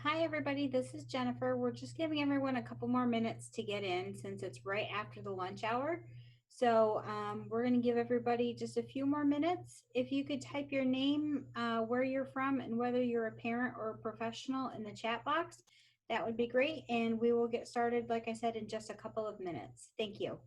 Hi everybody, this is Jennifer. We're just giving everyone a couple more minutes to get in since it's right after the lunch hour. So we're going to give everybody just a few more minutes. If you could type your name, where you're from, and whether you're a parent or a professional in the chat box, that would be great. And we will get started, like I said, in just a couple of minutes. Thank you.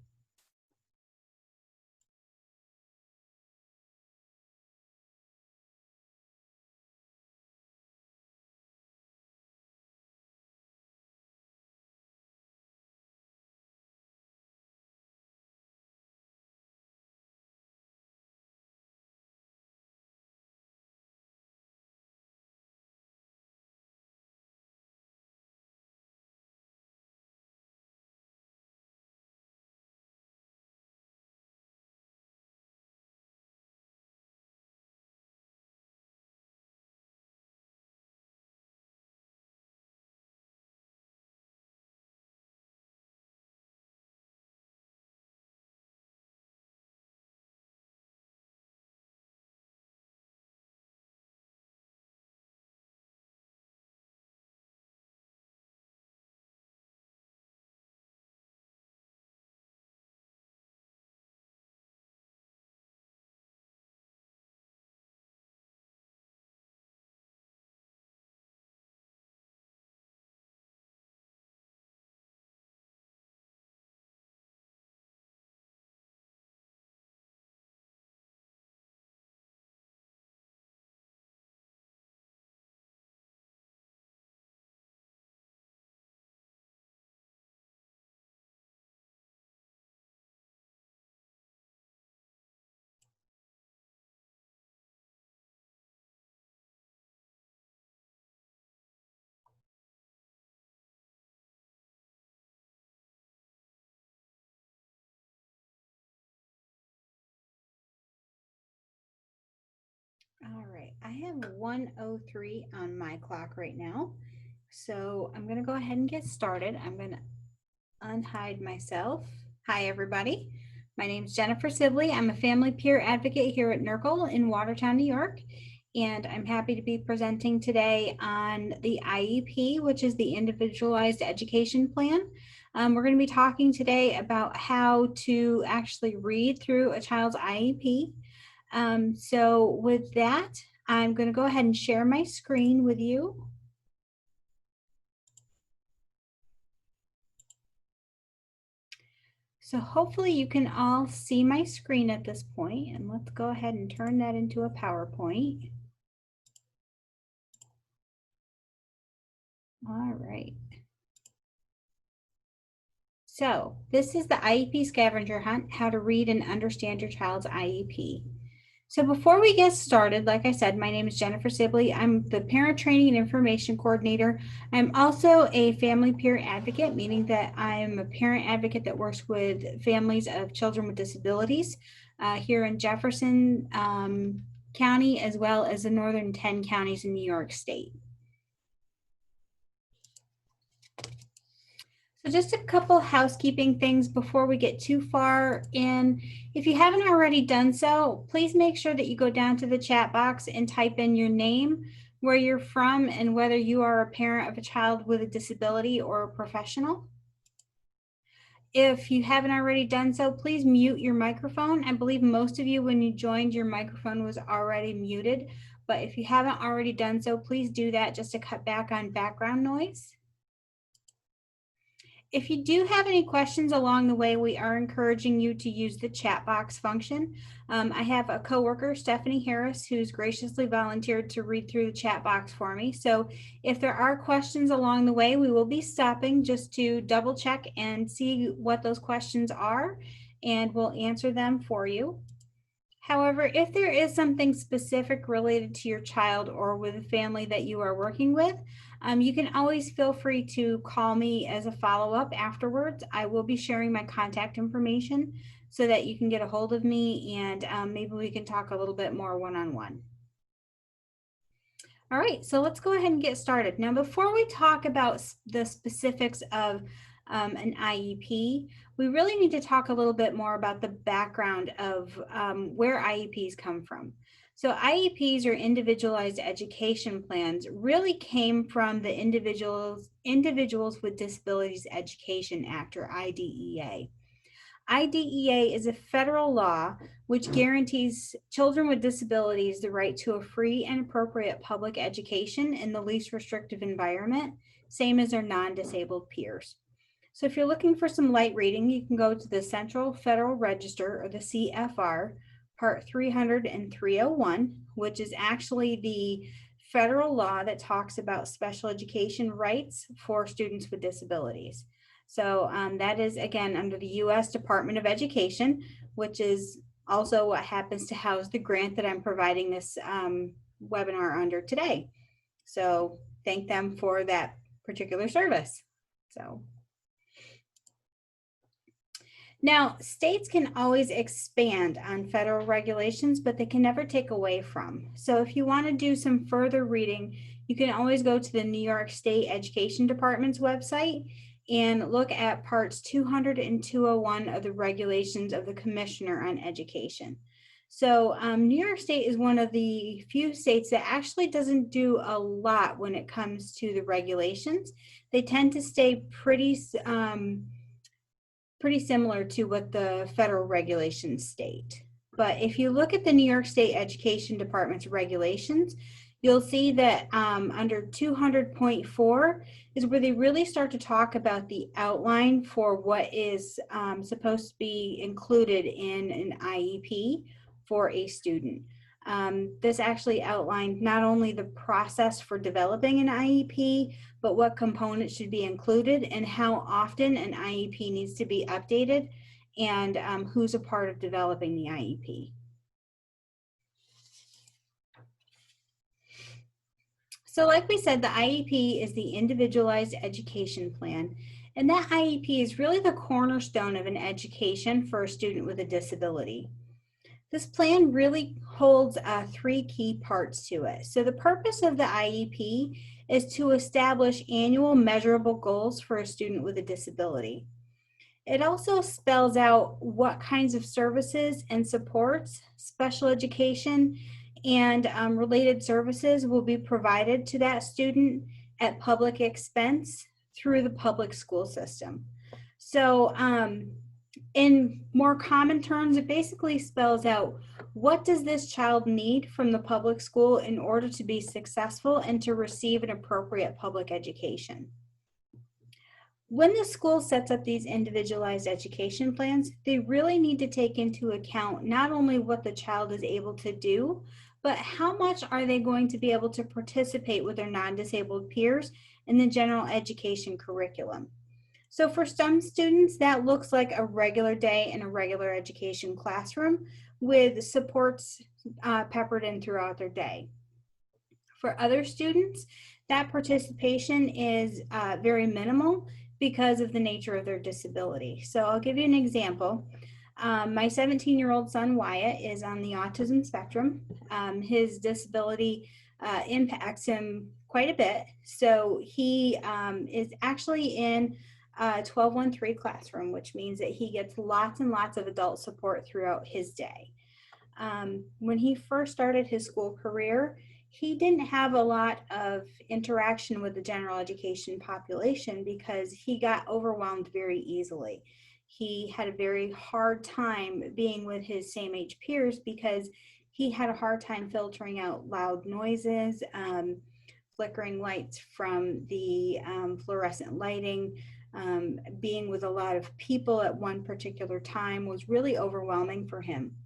All right, I have 1:03 on my clock right now. So I'm going to go ahead and get started. I'm going to unhide myself. Hi, everybody. My name is Jennifer Sibley. I'm a family peer advocate here at NERCL in Watertown, New York. And I'm happy to be presenting today on the IEP, which is the Individualized Education Plan. We're going to be talking today about how to actually read through a child's IEP. So with that, I'm going to go ahead and share my screen with you. So hopefully you can all see my screen at this point, and let's go ahead and turn that into a PowerPoint. All right. So this is the IEP Scavenger Hunt, how to read and understand your child's IEP. So before we get started, like I said, my name is Jennifer Sibley. I'm the Parent Training and Information Coordinator. I'm also a family peer advocate, meaning that I'm a parent advocate that works with families of children with disabilities here in Jefferson County, as well as the northern 10 counties in New York State. So just a couple housekeeping things before we get too far in. If you haven't already done so, please make sure that you go down to the chat box and type in your name, where you're from, and whether you are a parent of a child with a disability or a professional. If you haven't already done so, please mute your microphone. I believe most of you, when you joined, your microphone was already muted, but if you haven't already done so, please do that just to cut back on background noise. If you do have any questions along the way, we are encouraging you to use the chat box function. I have a coworker, Stephanie Harris, who's graciously volunteered to read through the chat box for me. So if there are questions along the way, we will be stopping just to double check and see what those questions are, and we'll answer them for you. However, if there is something specific related to your child or with a family that you are working with, you can always feel free to call me as a follow-up afterwards. I will be sharing my contact information so that you can get a hold of me, and maybe we can talk a little bit more one-on-one. All right, so let's go ahead and get started. Now, before we talk about the specifics of an IEP, we really need to talk a little bit more about the background of where IEPs come from. So IEPs, or Individualized Education Plans, really came from the Individuals with Disabilities Education Act, or IDEA. IDEA is a federal law which guarantees children with disabilities the right to a free and appropriate public education in the least restrictive environment, same as their non-disabled peers. So if you're looking for some light reading, you can go to the Central Federal Register, or the CFR, Part 300 and 301, which is actually the federal law that talks about special education rights for students with disabilities. So that is, again, under the U.S. Department of Education, which is also what happens to house the grant that I'm providing this webinar under today. So thank them for that particular service. So now, states can always expand on federal regulations, but they can never take away from. So if you want to do some further reading, you can always go to the New York State Education Department's website and look at parts 200 and 201 of the regulations of the Commissioner on Education. So New York State is one of the few states that actually doesn't do a lot when it comes to the regulations. They tend to stay pretty similar to what the federal regulations state. But if you look at the New York State Education Department's regulations, you'll see that under 200.4 is where they really start to talk about the outline for what is supposed to be included in an IEP for a student. This actually outlined not only the process for developing an IEP, but what components should be included and how often an IEP needs to be updated, and who's a part of developing the IEP. So like we said, the IEP is the Individualized Education Plan, and that IEP is really the cornerstone of an education for a student with a disability. This plan really holds 3 key parts to it. So the purpose of the IEP is to establish annual measurable goals for a student with a disability. It also spells out what kinds of services and supports, special education, and related services will be provided to that student at public expense through the public school system. So in more common terms, it basically spells out what does this child need from the public school in order to be successful and to receive an appropriate public education. When the school sets up these individualized education plans, they really need to take into account not only what the child is able to do, but how much are they going to be able to participate with their non-disabled peers in the general education curriculum. So for some students, that looks like a regular day in a regular education classroom with supports peppered in throughout their day. For other students, that participation is very minimal because of the nature of their disability. So I'll give you an example. My 17-year-old son, Wyatt, is on the autism spectrum. His disability impacts him quite a bit. So he is actually in 12-1-3 classroom, which means that he gets lots and lots of adult support throughout his day. When he first started his school career, he didn't have a lot of interaction with the general education population because he got overwhelmed very easily. He had a very hard time being with his same age peers because he had a hard time filtering out loud noises, flickering lights from the fluorescent lighting. Being with a lot of people at one particular time was really overwhelming for him.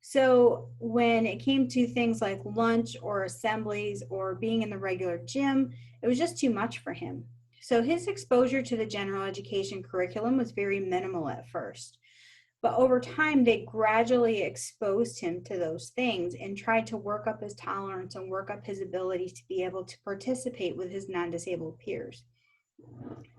So when it came to things like lunch or assemblies or being in the regular gym, it was just too much for him. So his exposure to the general education curriculum was very minimal at first. But over time, they gradually exposed him to those things and tried to work up his tolerance and work up his ability to be able to participate with his non-disabled peers.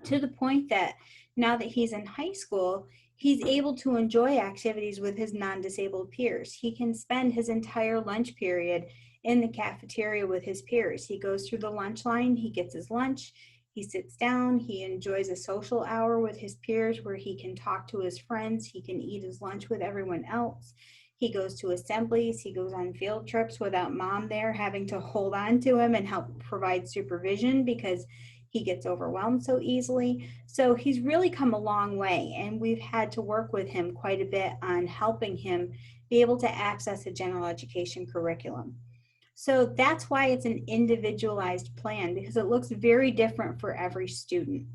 To the point that now that he's in high school, he's able to enjoy activities with his non-disabled peers. He can spend his entire lunch period in the cafeteria with his peers. He goes through the lunch line, he gets his lunch, He sits down, he enjoys a social hour with his peers where he can talk to his friends, he can eat his lunch with everyone else. He goes to assemblies, he goes on field trips without mom there having to hold on to him and help provide supervision because he gets overwhelmed so easily. So he's really come a long way, and we've had to work with him quite a bit on helping him be able to access a general education curriculum. So that's why it's an individualized plan, because it looks very different for every student.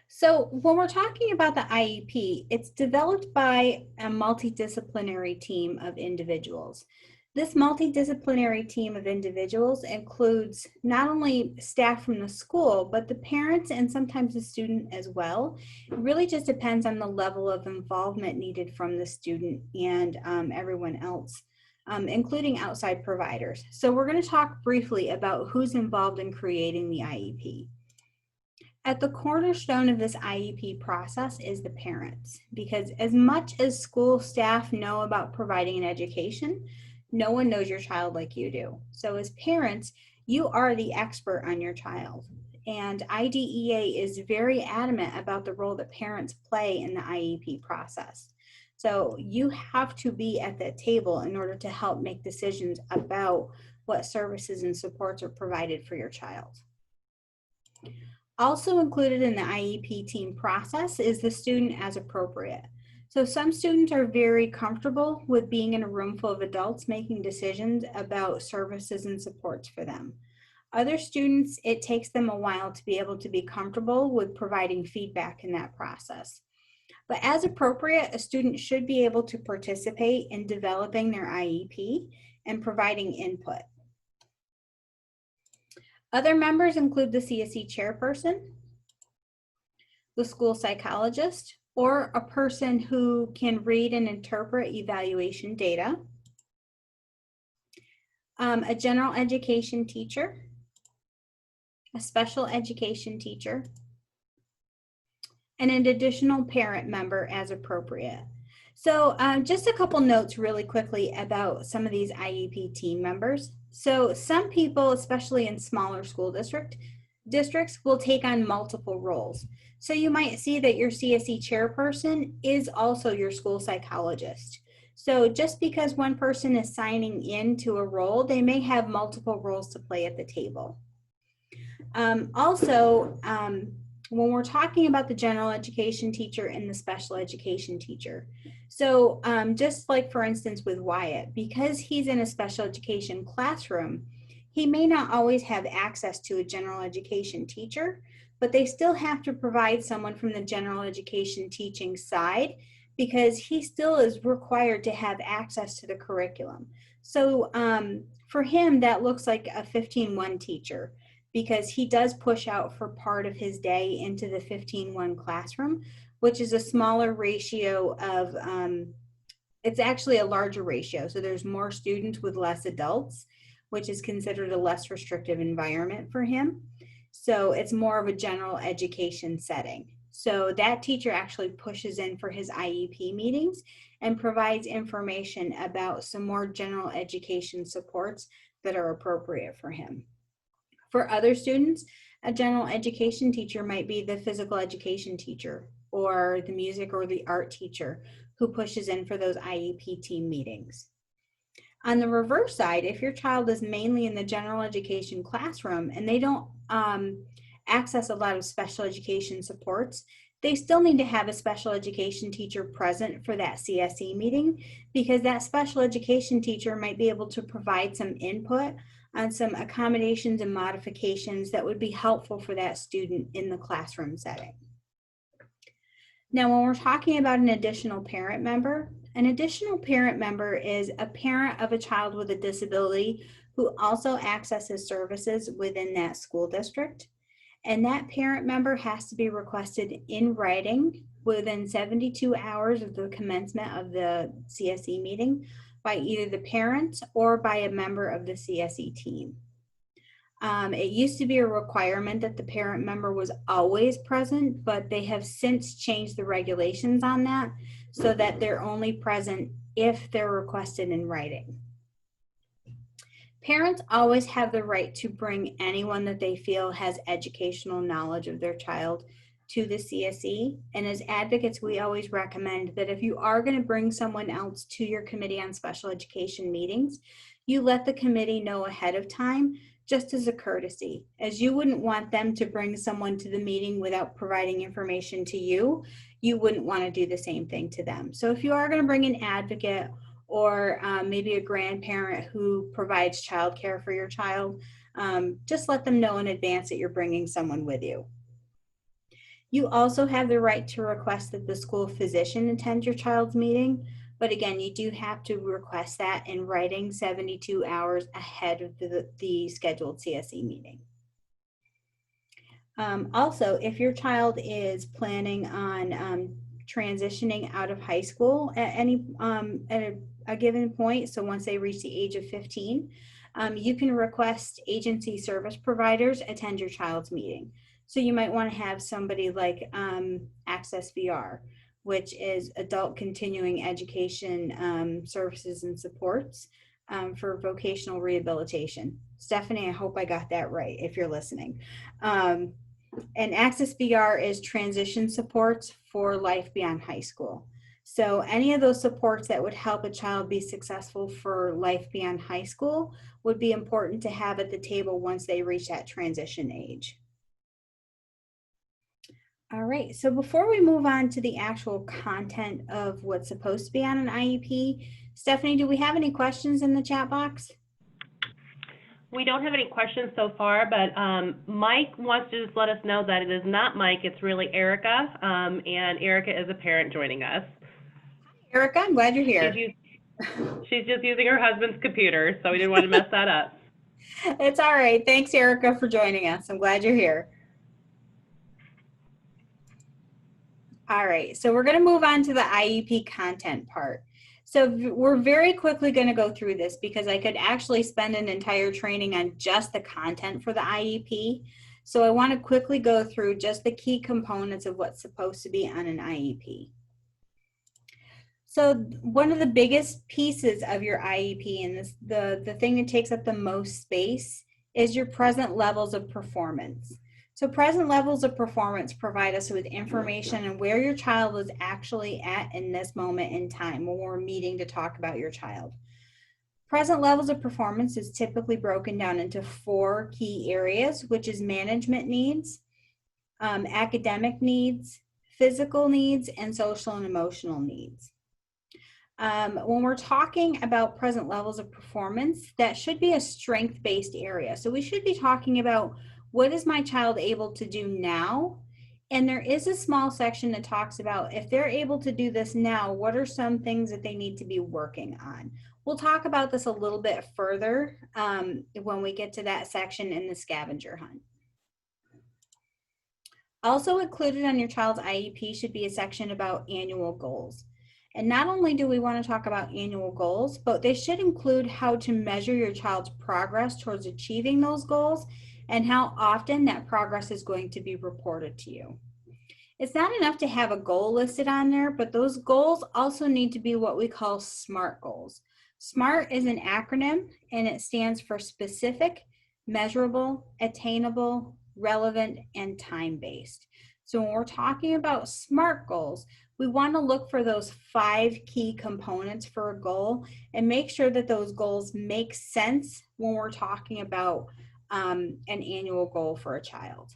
So when we're talking about the IEP, it's developed by a multidisciplinary team of individuals. This multidisciplinary team of individuals includes not only staff from the school, but the parents and sometimes the student as well. It really just depends on the level of involvement needed from the student and everyone else, including outside providers. So we're going to talk briefly about who's involved in creating the IEP. At the cornerstone of this IEP process is the parents, because as much as school staff know about providing an education, no one knows your child like you do. So as parents, you are the expert on your child. And IDEA is very adamant about the role that parents play in the IEP process. So you have to be at that table in order to help make decisions about what services and supports are provided for your child. Also included in the IEP team process is the student as appropriate. So some students are very comfortable with being in a room full of adults making decisions about services and supports for them. Other students, it takes them a while to be able to be comfortable with providing feedback in that process. But as appropriate, a student should be able to participate in developing their IEP and providing input. Other members include the CSE chairperson, the school psychologist, or a person who can read and interpret evaluation data, a general education teacher, a special education teacher, and an additional parent member as appropriate. So just a couple notes really quickly about some of these IEP team members. So some people, especially in smaller school districts, will take on multiple roles. So you might see that your CSE chairperson is also your school psychologist. So just because one person is signing into a role, they may have multiple roles to play at the table. When we're talking about the general education teacher and the special education teacher, so just like for instance with Wyatt, because he's in a special education classroom, he may not always have access to a general education teacher, but they still have to provide someone from the general education teaching side because he still is required to have access to the curriculum. So for him, that looks like a 15-1 teacher, because he does push out for part of his day into the 15-1 classroom, which is a smaller ratio of, it's actually a larger ratio. So there's more students with less adults, which is considered a less restrictive environment for him. So it's more of a general education setting. So that teacher actually pushes in for his IEP meetings and provides information about some more general education supports that are appropriate for him. For other students, a general education teacher might be the physical education teacher or the music or the art teacher who pushes in for those IEP team meetings. On the reverse side, if your child is mainly in the general education classroom and they don't access a lot of special education supports, they still need to have a special education teacher present for that CSE meeting, because that special education teacher might be able to provide some input on some accommodations and modifications that would be helpful for that student in the classroom setting. Now, when we're talking about an additional parent member is a parent of a child with a disability who also accesses services within that school district. And that parent member has to be requested in writing within 72 hours of the commencement of the CSE meeting by either the parent or by a member of the CSE team. It used to be a requirement that the parent member was always present, but they have since changed the regulations on that so that they're only present if they're requested in writing. Parents always have the right to bring anyone that they feel has educational knowledge of their child to the CSE. And as advocates, we always recommend that if you are going to bring someone else to your Committee on Special Education meetings, you let the committee know ahead of time, just as a courtesy, as you wouldn't want them to bring someone to the meeting without providing information to you. You wouldn't want to do the same thing to them. So if you are going to bring an advocate or maybe a grandparent who provides childcare for your child, just let them know in advance that you're bringing someone with you. You also have the right to request that the school physician attend your child's meeting, but again, you do have to request that in writing 72 hours ahead of the scheduled CSE meeting. Also, if your child is planning on transitioning out of high school at any at a given point, so once they reach the age of 15, you can request agency service providers attend your child's meeting. So you might want to have somebody like Access VR, which is Adult Continuing Education Services and Supports for vocational rehabilitation. Stephanie, I hope I got that right if you're listening. And Access VR is transition supports for life beyond high school. So any of those supports that would help a child be successful for life beyond high school would be important to have at the table once they reach that transition age. All right, so before we move on to the actual content of what's supposed to be on an IEP, Stephanie, do we have any questions in the chat box? We don't have any questions so far, but Mike wants to just let us know that it is not Mike, it's really Erica, and Erica is a parent joining us. Hi, Erica, I'm glad you're here. She's just using her husband's computer, so we didn't want to mess that up. It's all right. Thanks, Erica, for joining us. I'm glad you're here. All right, so we're going to move on to the IEP content part. So we're very quickly going to go through this because I could actually spend an entire training on just the content for the IEP. So I want to quickly go through just the key components of what's supposed to be on an IEP. So one of the biggest pieces of your IEP, and this, the thing that takes up the most space, is your present levels of performance. So present levels of performance provide us with information on where your child is actually at in this moment in time when we're meeting to talk about your child. Present levels of performance is typically broken down into 4 key areas, which is management needs, academic needs, physical needs, and social and emotional needs. When we're talking about present levels of performance, that should be a strength-based area. So we should be talking about what is my child able to do now? And there is a small section that talks about if they're able to do this now, what are some things that they need to be working on? We'll talk about this a little bit further when we get to that section in the scavenger hunt. Also included on your child's IEP should be a section about annual goals. And not only do we want to talk about annual goals, but they should include how to measure your child's progress towards achieving those goals and how often that progress is going to be reported to you. It's not enough to have a goal listed on there, but those goals also need to be what we call SMART goals. SMART is an acronym and it stands for specific, measurable, attainable, relevant, and time-based. So when we're talking about SMART goals, we want to look for those 5 key components for a goal and make sure that those goals make sense when we're talking about an annual goal for a child.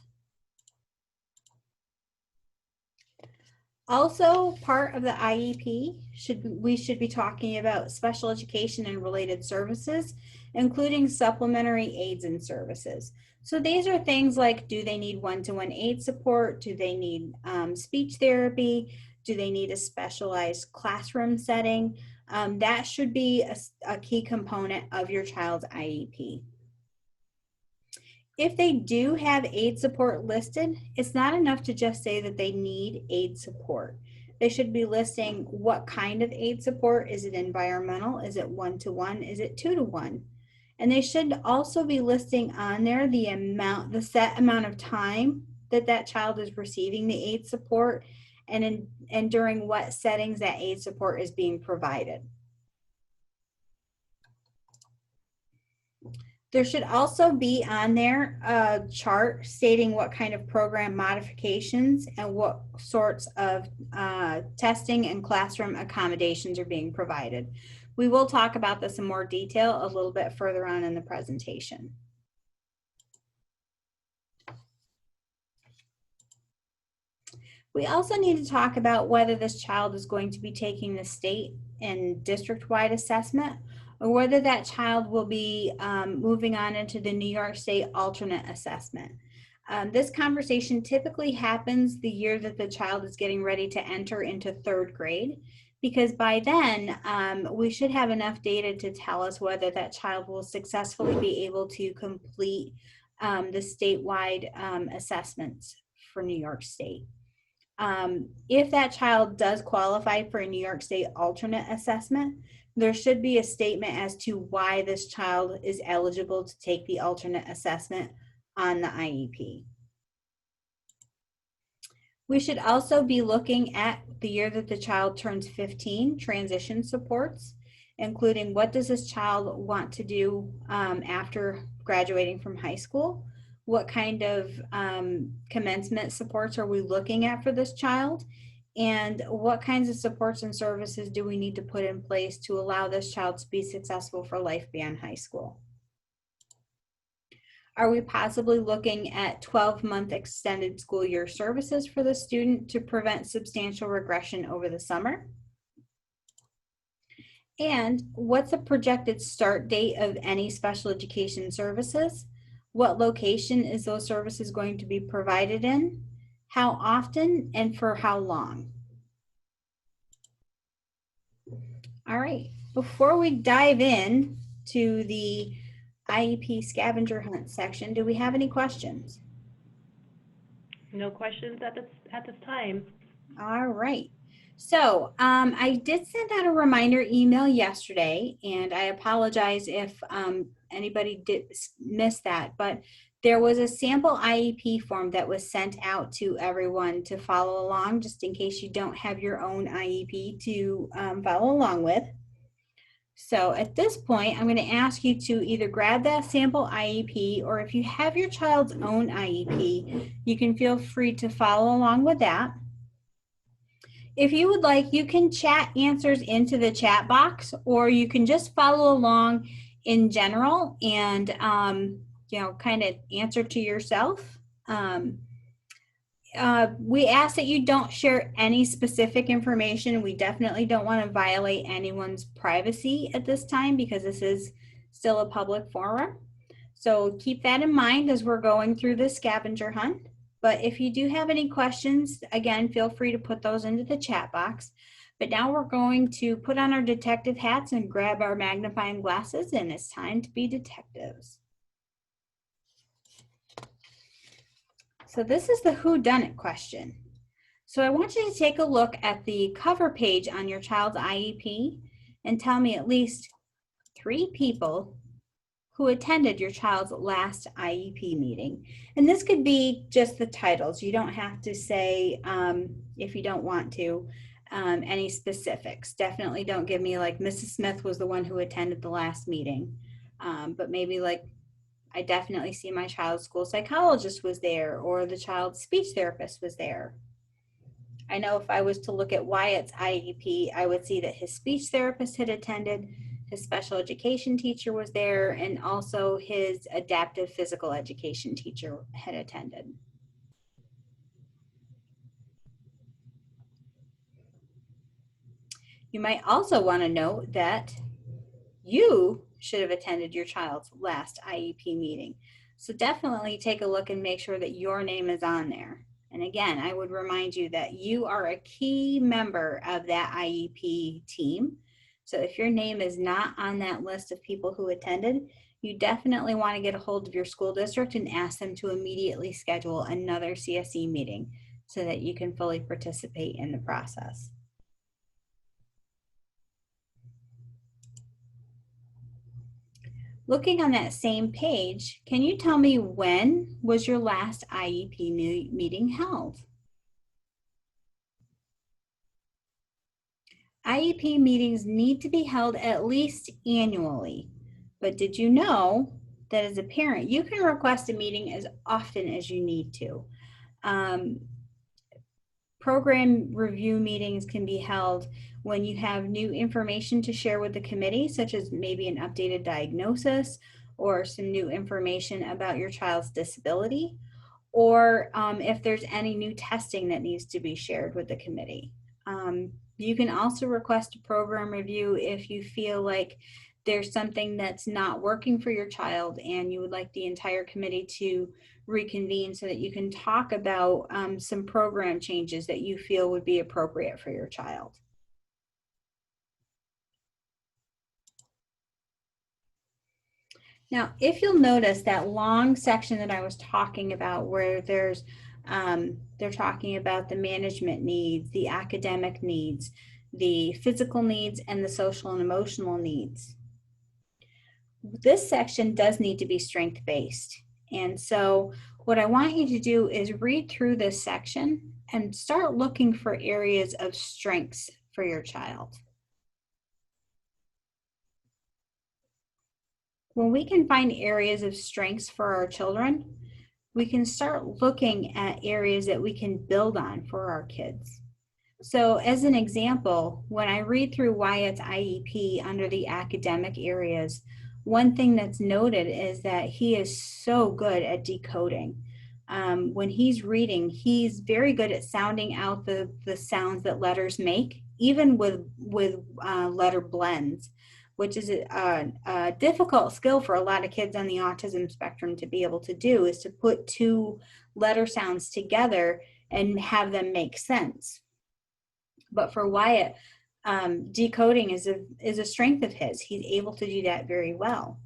Also, part of the IEP, we should be talking about special education and related services, including supplementary aids and services. So these are things like, do they need one-to-one aid support? Do they need speech therapy? Do they need a specialized classroom setting? That should be a key component of your child's IEP. If they do have aid support listed, it's not enough to just say that they need aid support. They should be listing what kind of aid support. Is it environmental? Is it one-to-one? Is it 2-to-1? And they should also be listing on there the set amount of time that that child is receiving the aid support and during what settings that aid support is being provided. There should also be on there a chart stating what kind of program modifications and what sorts of testing and classroom accommodations are being provided. We will talk about this in more detail a little bit further on in the presentation. We also need to talk about whether this child is going to be taking the state and district-wide assessment, or whether that child will be moving on into the New York State alternate assessment. This conversation typically happens the year that the child is getting ready to enter into third grade, because by then we should have enough data to tell us whether that child will successfully be able to complete the statewide assessments for New York State. If that child does qualify for a New York State alternate assessment, there should be a statement as to why this child is eligible to take the alternate assessment on the IEP. We should also be looking at the year that the child turns 15, transition supports, including what does this child want to do after graduating from high school? What kind of commencement supports are we looking at for this child? And what kinds of supports and services do we need to put in place to allow this child to be successful for life beyond high school? Are we possibly looking at 12-month extended school year services for the student to prevent substantial regression over the summer? And what's the projected start date of any special education services? What location is those services going to be provided in? How often and for how long? All right, before we dive in to the IEP Scavenger Hunt section, do we have any questions? No questions at this time. All right. So I did send out a reminder email yesterday, and I apologize if anybody did miss that, but there was a sample IEP form that was sent out to everyone to follow along, just in case you don't have your own IEP to follow along with. So at this point, I'm going to ask you to either grab that sample IEP, or if you have your child's own IEP, you can feel free to follow along with that. If you would like, you can chat answers into the chat box, or you can just follow along in general and, you know, kind of answer to yourself. We ask that you don't share any specific information. We definitely don't want to violate anyone's privacy at this time, because this is still a public forum. So keep that in mind as we're going through this scavenger hunt. But if you do have any questions, again, feel free to put those into the chat box. But now we're going to put on our detective hats and grab our magnifying glasses, and it's time to be detectives. So this is the Whodunit question. So I want you to take a look at the cover page on your child's IEP and tell me at least 3 people who attended your child's last IEP meeting. And this could be just the titles. You don't have to say, if you don't want to, any specifics. Definitely don't give me like Mrs. Smith was the one who attended the last meeting. But maybe like, I definitely see my child's school psychologist was there, or the child's speech therapist was there. I know if I was to look at Wyatt's IEP, I would see that his speech therapist had attended, his special education teacher was there, and also his adaptive physical education teacher had attended. You might also want to note that you should have attended your child's last IEP meeting. So definitely take a look and make sure that your name is on there. And again, I would remind you that you are a key member of that IEP team. So if your name is not on that list of people who attended, you definitely want to get a hold of your school district and ask them to immediately schedule another CSE meeting so that you can fully participate in the process. Looking on that same page, can you tell me when was your last IEP meeting held? IEP meetings need to be held at least annually, but did you know that as a parent, you can request a meeting as often as you need to. Program review meetings can be held when you have new information to share with the committee, such as maybe an updated diagnosis or some new information about your child's disability, or if there's any new testing that needs to be shared with the committee. You can also request a program review if you feel like there's something that's not working for your child and you would like the entire committee to reconvene so that you can talk about some program changes that you feel would be appropriate for your child. Now, if you'll notice that long section that I was talking about where they're talking about the management needs, the academic needs, the physical needs, and the social and emotional needs. This section does need to be strength-based. And so what I want you to do is read through this section and start looking for areas of strengths for your child. When we can find areas of strengths for our children, we can start looking at areas that we can build on for our kids. So as an example, when I read through Wyatt's IEP under the academic areas, one thing that's noted is that he is so good at decoding. When he's reading, he's very good at sounding out the sounds that letters make, even with letter blends, which is a difficult skill for a lot of kids on the autism spectrum to be able to do, is to put two letter sounds together and have them make sense. But for Wyatt, decoding is a strength of his. He's able to do that very well.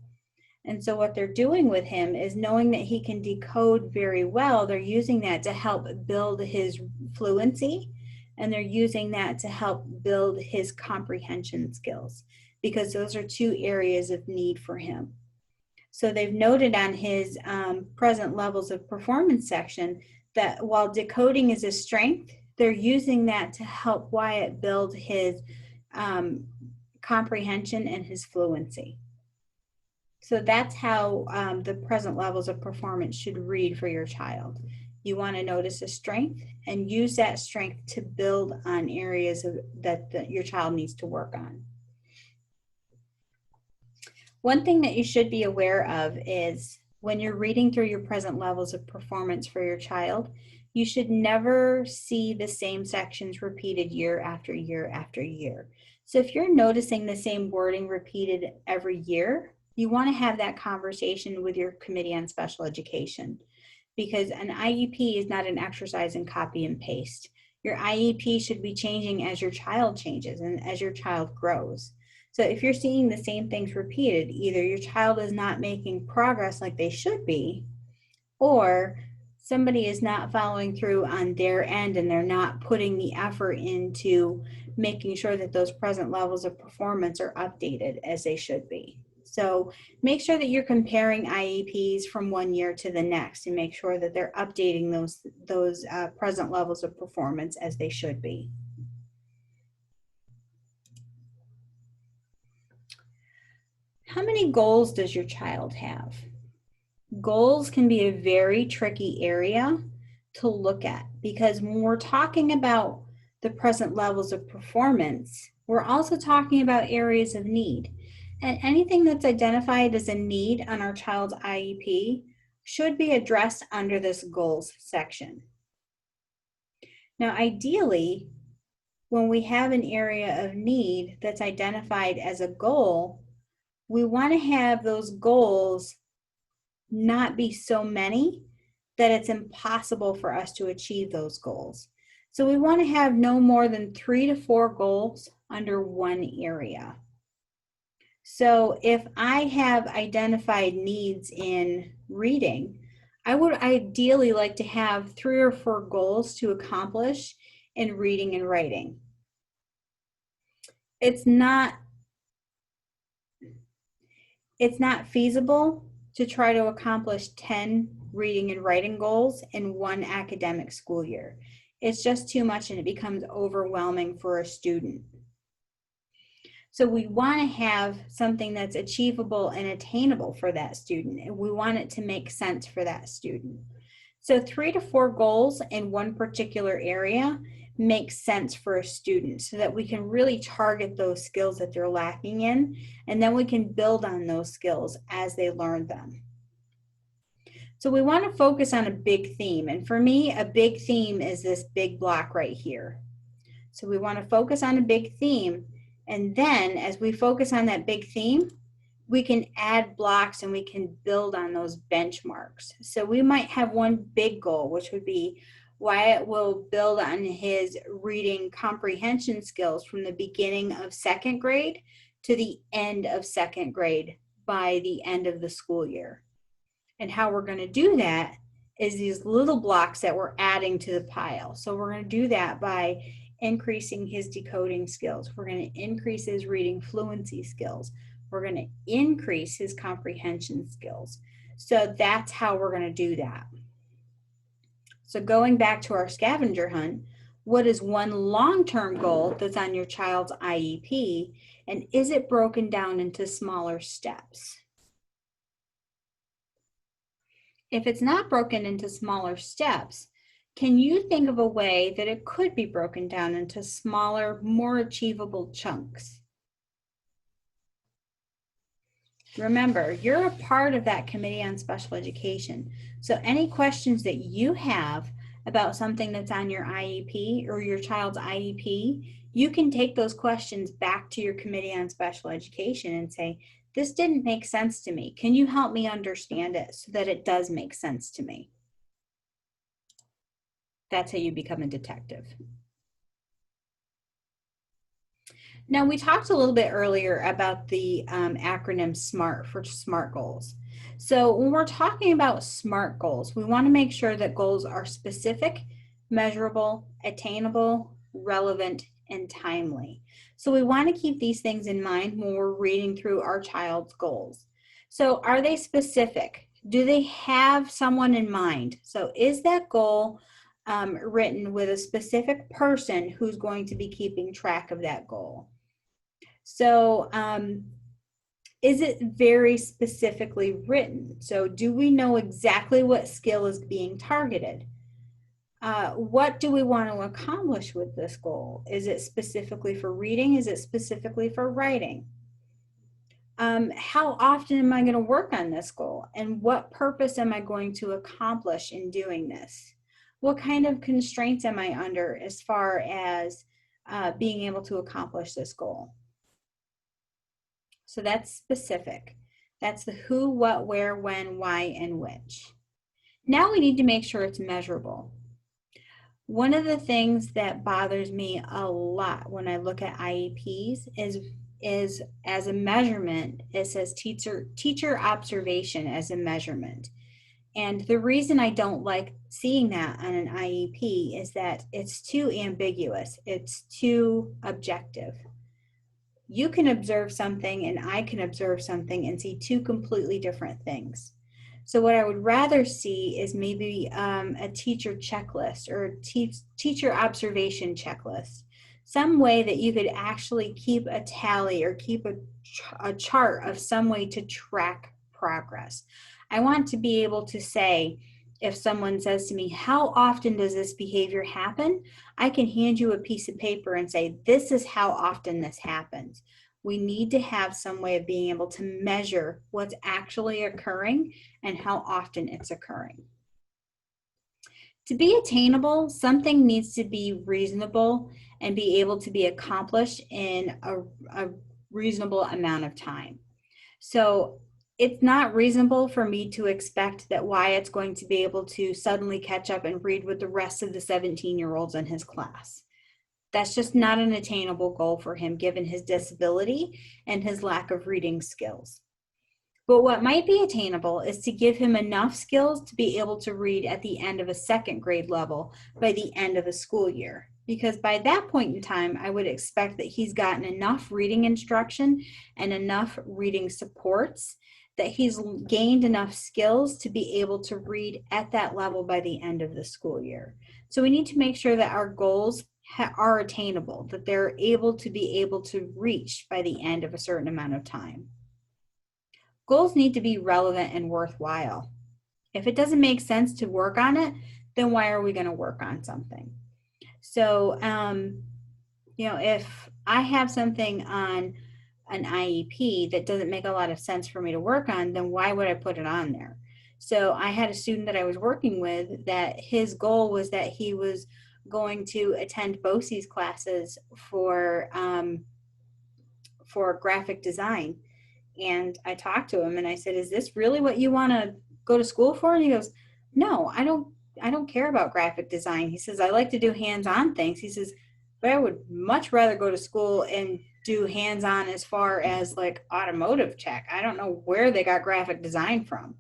And so what they're doing with him is knowing that he can decode very well, they're using that to help build his fluency, and they're using that to help build his comprehension skills, because those are two areas of need for him. So they've noted on his present levels of performance section that while decoding is a strength, they're using that to help Wyatt build his comprehension and his fluency. So that's how the present levels of performance should read for your child. You want to notice a strength and use that strength to build on areas that your child needs to work on. One thing that you should be aware of is when you're reading through your present levels of performance for your child, you should never see the same sections repeated year after year after year. So if you're noticing the same wording repeated every year, you want to have that conversation with your Committee on Special Education, because an IEP is not an exercise in copy and paste. Your IEP should be changing as your child changes and as your child grows. So if you're seeing the same things repeated, either your child is not making progress like they should be, or somebody is not following through on their end and they're not putting the effort into making sure that those present levels of performance are updated as they should be. So make sure that you're comparing IEPs from one year to the next and make sure that they're updating those present levels of performance as they should be. How many goals does your child have? Goals can be a very tricky area to look at, because when we're talking about the present levels of performance, we're also talking about areas of need. And anything that's identified as a need on our child's IEP should be addressed under this goals section. Now, ideally, when we have an area of need that's identified as a goal, we want to have those goals not be so many that it's impossible for us to achieve those goals. So we want to have no more than 3 to 4 goals under one area. So if I have identified needs in reading, I would ideally like to have 3 or 4 goals to accomplish in reading and writing. It's not feasible to try to accomplish 10 reading and writing goals in one academic school year. It's just too much and it becomes overwhelming for a student. So we want to have something that's achievable and attainable for that student, and we want it to make sense for that student. So 3 to 4 goals in one particular area makes sense for a student so that we can really target those skills that they're lacking in, and then we can build on those skills as they learn them. So we want to focus on a big theme, and for me, a big theme is this big block right here. So we want to focus on a big theme, and then as we focus on that big theme, we can add blocks and we can build on those benchmarks. So we might have one big goal, which would be Wyatt will build on his reading comprehension skills from the beginning of 2nd grade to the end of 2nd grade by the end of the school year. And how we're going to do that is these little blocks that we're adding to the pile. So we're going to do that by increasing his decoding skills. We're going to increase his reading fluency skills. We're going to increase his comprehension skills. So that's how we're going to do that. So going back to our scavenger hunt, what is one long-term goal that's on your child's IEP, and is it broken down into smaller steps? If it's not broken into smaller steps, can you think of a way that it could be broken down into smaller, more achievable chunks? Remember, you're a part of that Committee on Special Education. So any questions that you have about something that's on your IEP or your child's IEP, you can take those questions back to your Committee on Special Education and say, this didn't make sense to me. Can you help me understand it so that it does make sense to me? That's how you become a detective. Now, we talked a little bit earlier about the acronym SMART for SMART goals. So when we're talking about SMART goals, we want to make sure that goals are specific, measurable, attainable, relevant, and timely. So we want to keep these things in mind when we're reading through our child's goals. So are they specific? Do they have someone in mind? So is that goal written with a specific person who's going to be keeping track of that goal? So is it very specifically written? So do we know exactly what skill is being targeted? What do we want to accomplish with this goal? Is it specifically for reading? Is it specifically for writing? How often am I going to work on this goal? And what purpose am I going to accomplish in doing this? What kind of constraints am I under as far as being able to accomplish this goal? So that's specific. That's the who, what, where, when, why, and which. Now we need to make sure it's measurable. One of the things that bothers me a lot when I look at IEPs is as a measurement, it says teacher observation as a measurement. And the reason I don't like seeing that on an IEP is that it's too ambiguous. It's too objective. You can observe something and I can observe something and see two completely different things. So what I would rather see is maybe a teacher checklist or teacher observation checklist. Some way that you could actually keep a tally or keep a chart of some way to track progress. I want to be able to say, if someone says to me, how often does this behavior happen? I can hand you a piece of paper and say, this is how often this happens. We need to have some way of being able to measure what's actually occurring and how often it's occurring. To be attainable, something needs to be reasonable and be able to be accomplished in a reasonable amount of time. So it's not reasonable for me to expect that Wyatt's going to be able to suddenly catch up and read with the rest of the 17-year-olds in his class. That's just not an attainable goal for him given his disability and his lack of reading skills. But what might be attainable is to give him enough skills to be able to read at the end of a 2nd grade level by the end of a school year. Because by that point in time, I would expect that he's gotten enough reading instruction and enough reading supports that he's gained enough skills to be able to read at that level by the end of the school year. So we need to make sure that our goals are attainable, that they're able to reach by the end of a certain amount of time. Goals need to be relevant and worthwhile. If it doesn't make sense to work on it, then why are we going to work on something? So, if I have something on an IEP that doesn't make a lot of sense for me to work on, then why would I put it on there? So I had a student that I was working with that his goal was that he was going to attend BOCES classes for graphic design. And I talked to him and I said, is this really what you want to go to school for? And he goes, no, I don't care about graphic design. He says, I like to do hands-on things. He says, but I would much rather go to school and do hands-on as far as like automotive tech. I don't know where they got graphic design from.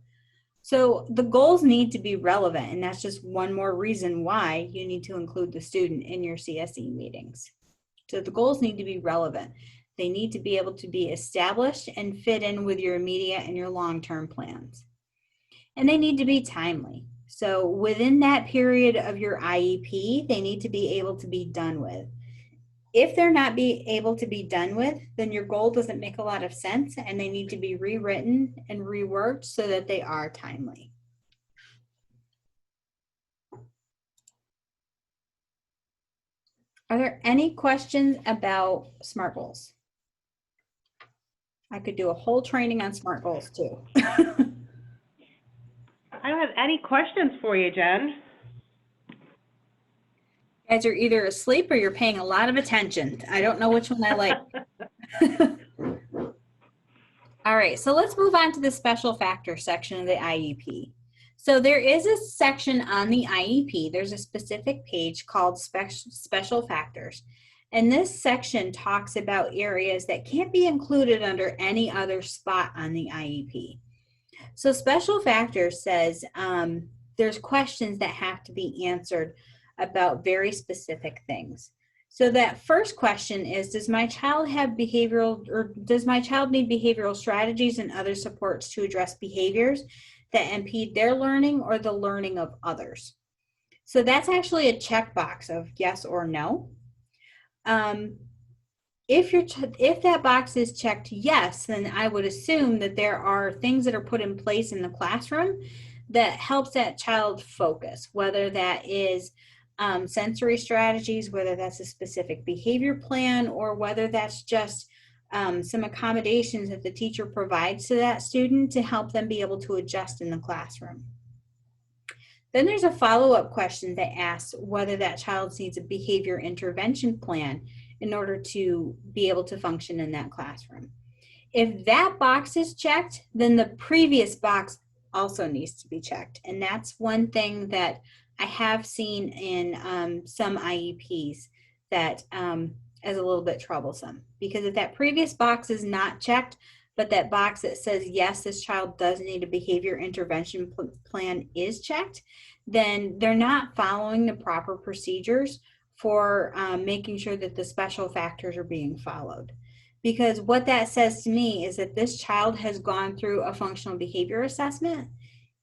So the goals need to be relevant, and that's just one more reason why you need to include the student in your CSE meetings. So the goals need to be relevant. They need to be able to be established and fit in with your immediate and your long-term plans. And they need to be timely. So within that period of your IEP, they need to be able to be done with. If they're not able to be done with, then your goal doesn't make a lot of sense, and they need to be rewritten and reworked so that they are timely. Are there any questions about SMART goals? I could do a whole training on SMART goals too. I don't have any questions for you, Jen. You guys are either asleep or you're paying a lot of attention. I don't know which one I like. All right, so let's move on to the special factors section of the IEP. So there is a section on the IEP. There's a specific page called special factors. And this section talks about areas that can't be included under any other spot on the IEP. So special factors says there's questions that have to be answered about very specific things. So that first question is, does my child have behavioral, or does my child need behavioral strategies and other supports to address behaviors that impede their learning or the learning of others? So that's actually a checkbox of yes or no. If that box is checked yes, then I would assume that there are things that are put in place in the classroom that helps that child focus, whether that is sensory strategies, whether that's a specific behavior plan, or whether that's just some accommodations that the teacher provides to that student to help them be able to adjust in the classroom. Then there's a follow-up question that asks whether that child needs a behavior intervention plan in order to be able to function in that classroom. If that box is checked, then the previous box also needs to be checked. And that's one thing that I have seen in some IEPs that is a little bit troublesome, because if that previous box is not checked, but that box that says, yes, this child does need a behavior intervention plan is checked, then they're not following the proper procedures for making sure that the special factors are being followed. Because what that says to me is that this child has gone through a functional behavior assessment,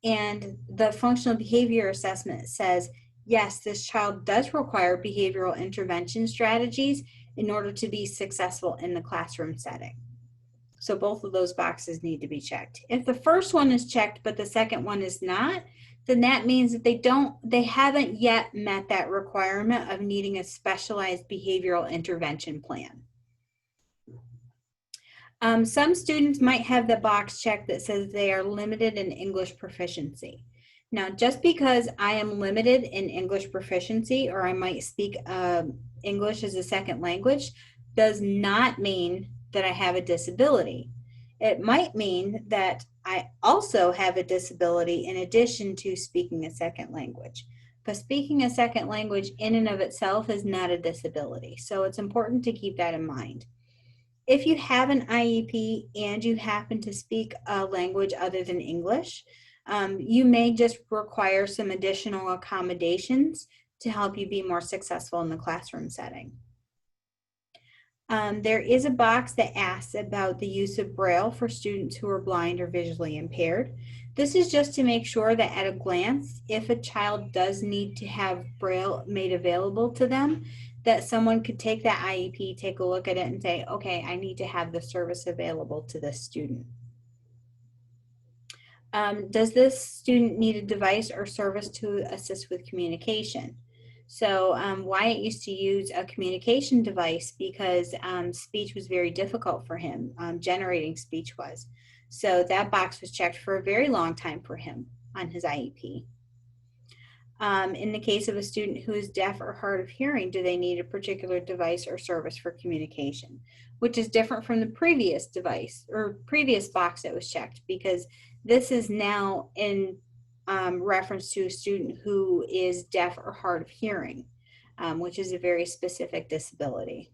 and the functional behavior assessment says, yes, this child does require behavioral intervention strategies in order to be successful in the classroom setting. So both of those boxes need to be checked. If the first one is checked, but the second one is not, then that means that they haven't yet met that requirement of needing a specialized behavioral intervention plan. Some students might have the box checked that says they are limited in English proficiency. Now, just because I am limited in English proficiency, or I might speak English as a second language, does not mean that I have a disability. It might mean that I also have a disability in addition to speaking a second language. But speaking a second language in and of itself is not a disability. So it's important to keep that in mind. If you have an IEP and you happen to speak a language other than English, you may just require some additional accommodations to help you be more successful in the classroom setting. There is a box that asks about the use of Braille for students who are blind or visually impaired. This is just to make sure that at a glance, if a child does need to have Braille made available to them, that someone could take that IEP, take a look at it and say, okay, I need to have the service available to this student. Does this student need a device or service to assist with communication? So Wyatt used to use a communication device because speech was very difficult for him. Generating speech was. So that box was checked for a very long time for him on his IEP. In the case of a student who is deaf or hard of hearing, do they need a particular device or service for communication? Which is different from the previous device or previous box that was checked, because this is now in reference to a student who is deaf or hard of hearing, which is a very specific disability.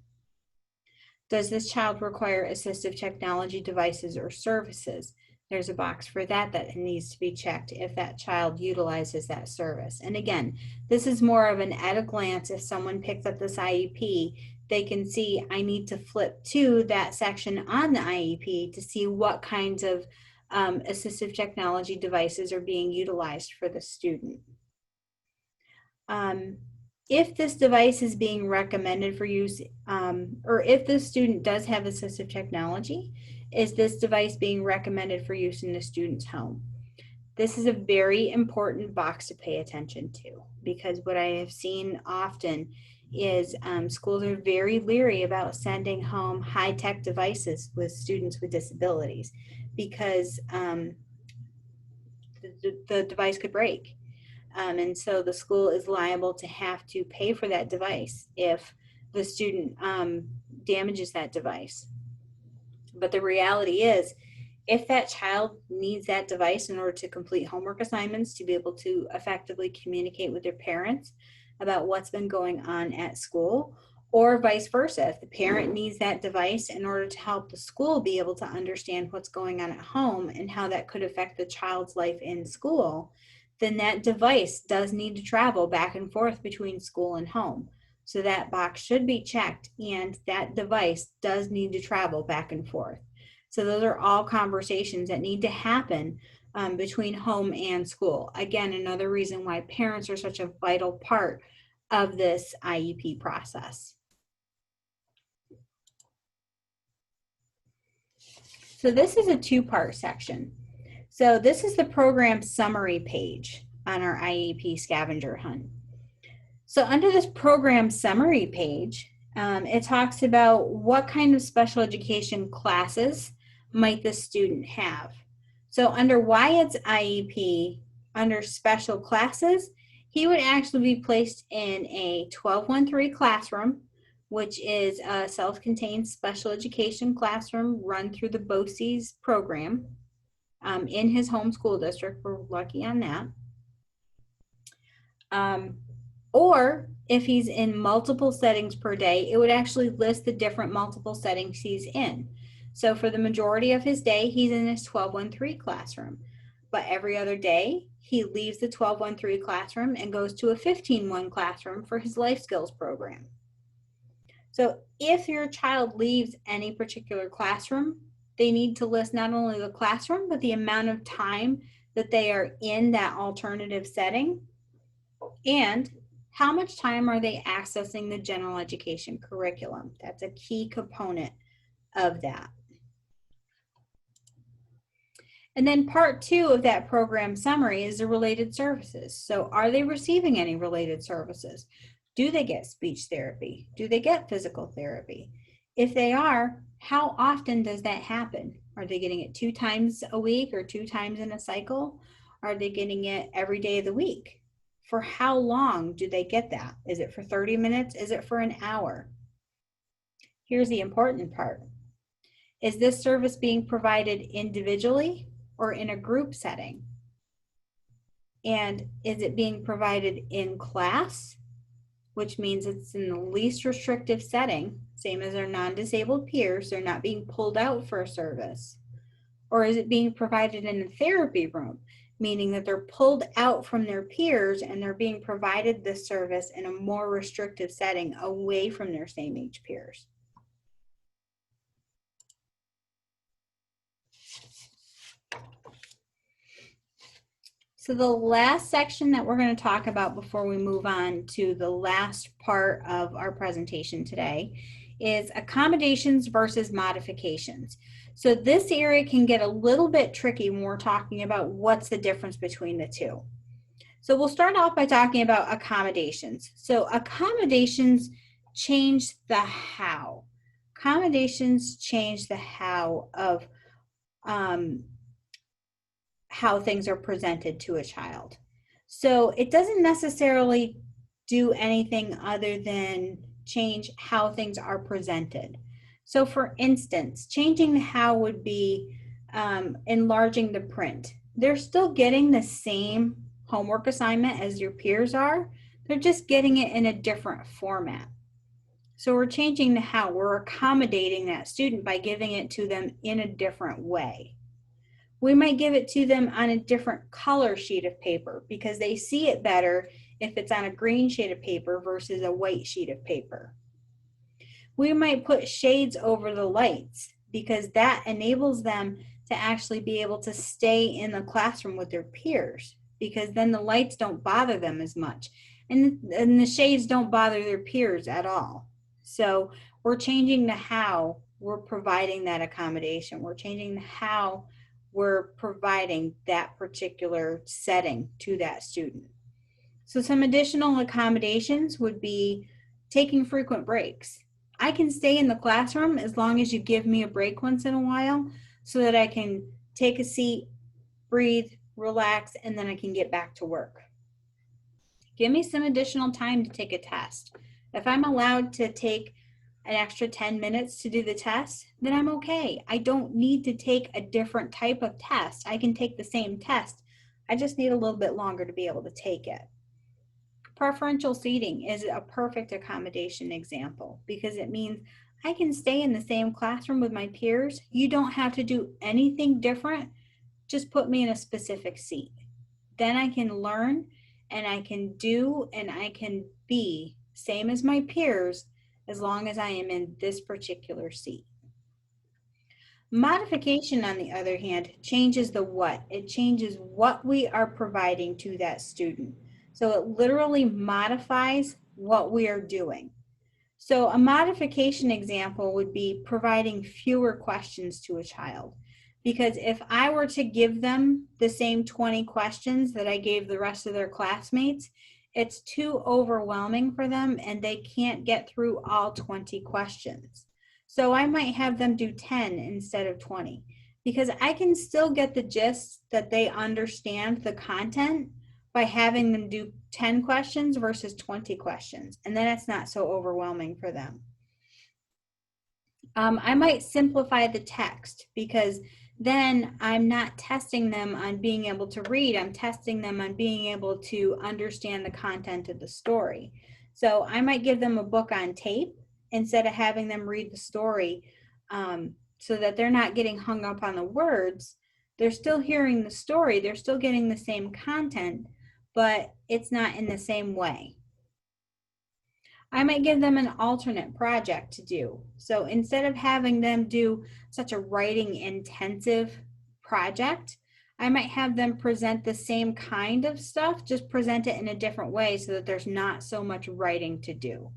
Does this child require assistive technology devices or services? There's a box for that that needs to be checked if that child utilizes that service. And again, this is more of an at a glance. If someone picks up this IEP, they can see I need to flip to that section on the IEP to see what kinds of assistive technology devices are being utilized for the student. If this device is being recommended for use, or if the student does have assistive technology, is this device being recommended for use in the student's home? This is a very important box to pay attention to, because what I have seen often is schools are very leery about sending home high-tech devices with students with disabilities, because the device could break. And so the school is liable to have to pay for that device if the student damages that device. But the reality is, if that child needs that device in order to complete homework assignments, to be able to effectively communicate with their parents about what's been going on at school, or vice versa, if the parent needs that device in order to help the school be able to understand what's going on at home and how that could affect the child's life in school, then that device does need to travel back and forth between school and home. So that box should be checked, and that device does need to travel back and forth. So those are all conversations that need to happen between home and school. Again, another reason why parents are such a vital part of this IEP process. So this is a two-part section. So this is the program summary page on our Iep Scavenger Hunt. So under this program summary page, it talks about what kind of special education classes might the student have. So under Wyatt's IEP, under special classes, he would actually be placed in a 1213 classroom, which is a self-contained special education classroom run through the BOCES program in his home school district. We're lucky on that. Or if he's in multiple settings per day, it would actually list the different multiple settings he's in. So for the majority of his day, he's in his 1213 classroom. But every other day, he leaves the 1213 classroom and goes to a 15-1 classroom for his life skills program. So if your child leaves any particular classroom, they need to list not only the classroom, but the amount of time that they are in that alternative setting, and how much time are they accessing the general education curriculum. That's a key component of that. And then part two of that program summary is the related services. So are they receiving any related services? Do they get speech therapy? Do they get physical therapy? If they are, how often does that happen? Are they getting it 2 times a week or 2 times in a cycle? Are they getting it every day of the week? For how long do they get that? Is it for 30 minutes? Is it for an hour? Here's the important part. Is this service being provided individually or in a group setting? And is it being provided in class, which means it's in the least restrictive setting, same as our non-disabled peers, they're not being pulled out for a service? Or is it being provided in a therapy room, meaning that they're pulled out from their peers and they're being provided this service in a more restrictive setting away from their same age peers? So So the last section that we're going to talk about before we move on to the last part of our presentation today is accommodations versus modifications. So this area can get a little bit tricky when we're talking about what's the difference between the two. So we'll start off by talking about accommodations. So accommodations change the how. Accommodations change the how of how things are presented to a child. So it doesn't necessarily do anything other than change how things are presented. So for instance, changing the how would be enlarging the print. They're still getting the same homework assignment as your peers are. They're just getting it in a different format. So we're changing the how. We're accommodating that student by giving it to them in a different way. We might give it to them on a different color sheet of paper because they see it better if it's on a green sheet of paper versus a white sheet of paper. We might put shades over the lights because that enables them to actually be able to stay in the classroom with their peers, because then the lights don't bother them as much. And the shades don't bother their peers at all. So we're changing the how we're providing that accommodation. We're changing the how we're providing that particular setting to that student. So some additional accommodations would be taking frequent breaks. I can stay in the classroom as long as you give me a break once in a while so that I can take a seat, breathe, relax, and then I can get back to work. Give me some additional time to take a test. If I'm allowed to take an extra 10 minutes to do the test, then I'm okay. I don't need to take a different type of test. I can take the same test. I just need a little bit longer to be able to take it. Preferential seating is a perfect accommodation example because it means I can stay in the same classroom with my peers. You don't have to do anything different. Just put me in a specific seat. Then I can learn and I can do and I can be same as my peers as long as I am in this particular seat. Modification, on the other hand, changes the what. It changes what we are providing to that student. So it literally modifies what we are doing. So a modification example would be providing fewer questions to a child. Because if I were to give them the same 20 questions that I gave the rest of their classmates, it's too overwhelming for them and they can't get through all 20 questions. So I might have them do 10 instead of 20 because I can still get the gist that they understand the content by having them do 10 questions versus 20 questions. And then it's not so overwhelming for them. I might simplify the text because then I'm not testing them on being able to read. I'm testing them on being able to understand the content of the story. So I might give them a book on tape instead of having them read the story so that they're not getting hung up on the words. They're still hearing the story. They're still getting the same content, but it's not in the same way. I might give them an alternate project to do. So instead of having them do such a writing intensive project, I might have them present the same kind of stuff, just present it in a different way so that there's not so much writing to do.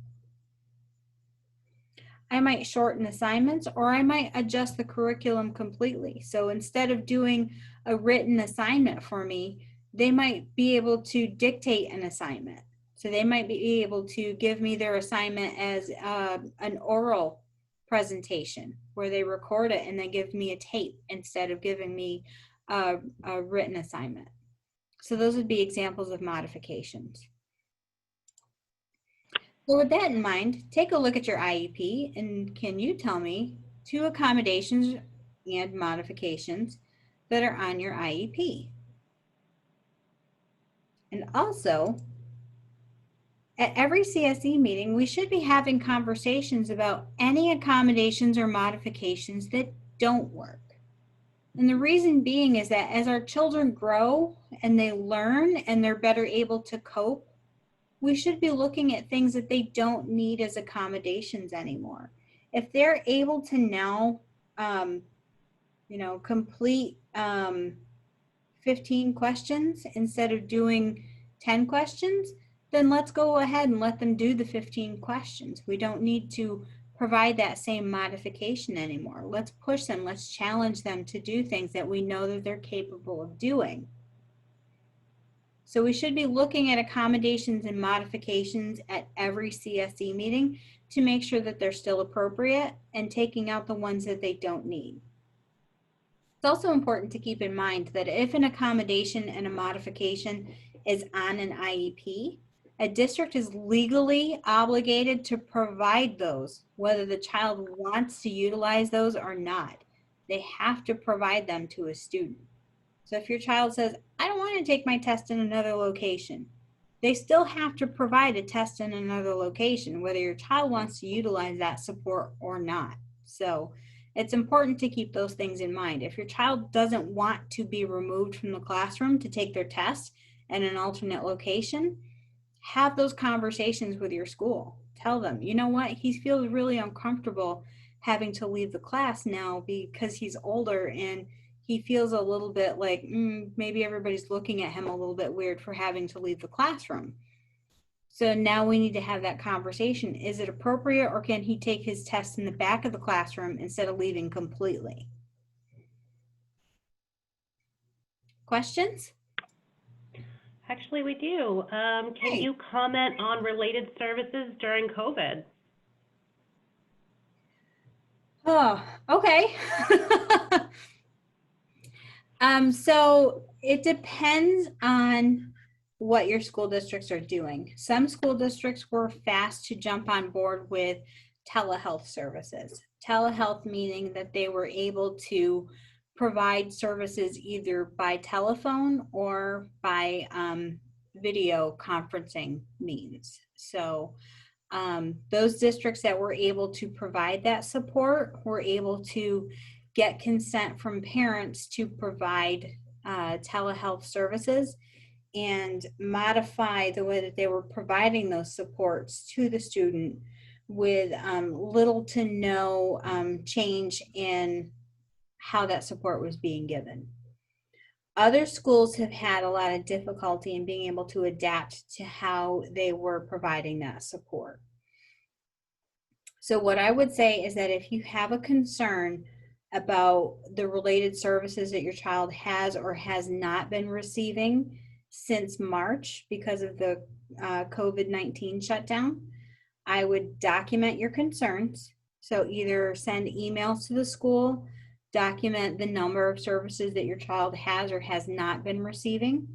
I might shorten assignments or I might adjust the curriculum completely. So instead of doing a written assignment for me, they might be able to dictate an assignment. So they might be able to give me their assignment as an oral presentation where they record it and then give me a tape instead of giving me a written assignment. So those would be examples of modifications. So with that in mind, take a look at your IEP and can you tell me 2 accommodations and modifications that are on your IEP? And also, at every CSE meeting, we should be having conversations about any accommodations or modifications that don't work. And the reason being is that as our children grow and they learn and they're better able to cope, we should be looking at things that they don't need as accommodations anymore. If they're able to now, complete 15 questions instead of doing 10 questions, then let's go ahead and let them do the 15 questions. We don't need to provide that same modification anymore. Let's push them, let's challenge them to do things that we know that they're capable of doing. So we should be looking at accommodations and modifications at every CSE meeting to make sure that they're still appropriate and taking out the ones that they don't need. It's also important to keep in mind that if an accommodation and a modification is on an IEP, a district is legally obligated to provide those, whether the child wants to utilize those or not. They have to provide them to a student. So if your child says, I don't want to take my test in another location, they still have to provide a test in another location, whether your child wants to utilize that support or not. So it's important to keep those things in mind. If your child doesn't want to be removed from the classroom to take their test in an alternate location, have those conversations with your school. Tell them, you know what, he feels really uncomfortable having to leave the class now because he's older and he feels a little bit like maybe everybody's looking at him a little bit weird for having to leave the classroom. So now we need to have that conversation. Is it appropriate, or can he take his test in the back of the classroom instead of leaving completely? Questions? Actually, we do. Can you comment on related services during COVID? Oh, okay. So it depends on what your school districts are doing. Some school districts were fast to jump on board with telehealth services. Telehealth meaning that they were able to provide services either by telephone or by video conferencing means. So those districts that were able to provide that support were able to get consent from parents to provide telehealth services and modify the way that they were providing those supports to the student with little to no change in how that support was being given. Other schools have had a lot of difficulty in being able to adapt to how they were providing that support. So what I would say is that if you have a concern about the related services that your child has or has not been receiving since March because of the COVID-19 shutdown, I would document your concerns. So either send emails to the school, document the number of services that your child has or has not been receiving.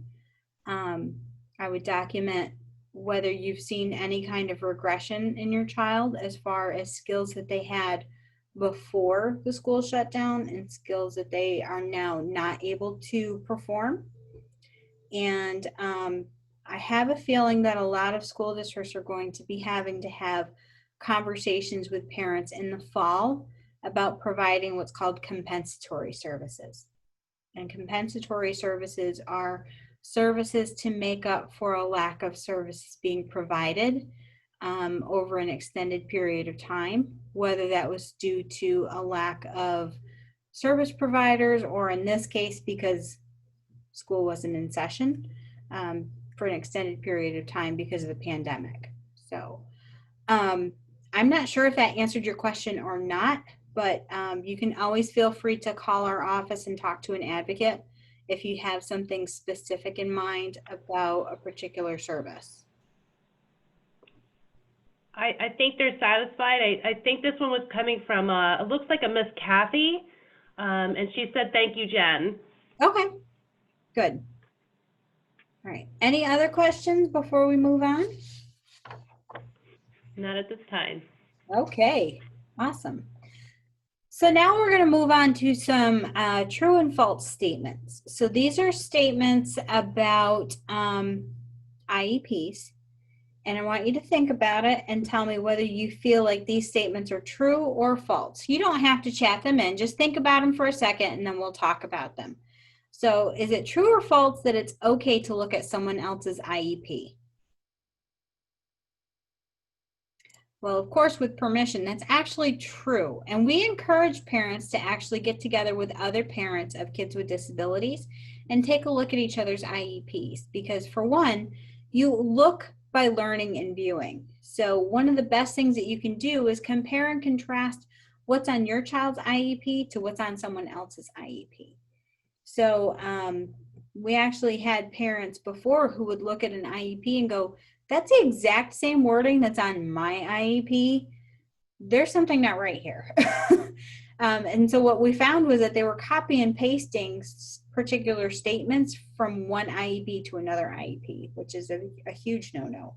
I would document whether you've seen any kind of regression in your child as far as skills that they had before the school shutdown and skills that they are now not able to perform. And I have a feeling that a lot of school districts are going to be having to have conversations with parents in the fall about providing what's called compensatory services. And compensatory services are services to make up for a lack of services being provided over an extended period of time, whether that was due to a lack of service providers, or in this case, because school wasn't in session for an extended period of time because of the pandemic. So I'm not sure if that answered your question or not, but you can always feel free to call our office and talk to an advocate if you have something specific in mind about a particular service. I think they're satisfied. I think this one was coming from, it looks like a Miss Kathy, and she said, thank you, Jen. Okay, good. All right, any other questions before we move on? Not at this time. Okay, awesome. So now we're going to move on to some true and false statements. So these are statements about IEPs. And I want you to think about it and tell me whether you feel like these statements are true or false. You don't have to chat them in. Just think about them for a second and then we'll talk about them. So is it true or false that it's okay to look at someone else's IEP? Well, of course, with permission, that's actually true. And we encourage parents to actually get together with other parents of kids with disabilities and take a look at each other's IEPs, because for one, you look by learning and viewing. So one of the best things that you can do is compare and contrast what's on your child's IEP to what's on someone else's IEP. So we actually had parents before who would look at an IEP and go, that's the exact same wording that's on my IEP. There's something not right here. And so what we found was that they were copy and pasting particular statements from one IEP to another IEP, which is a huge no-no.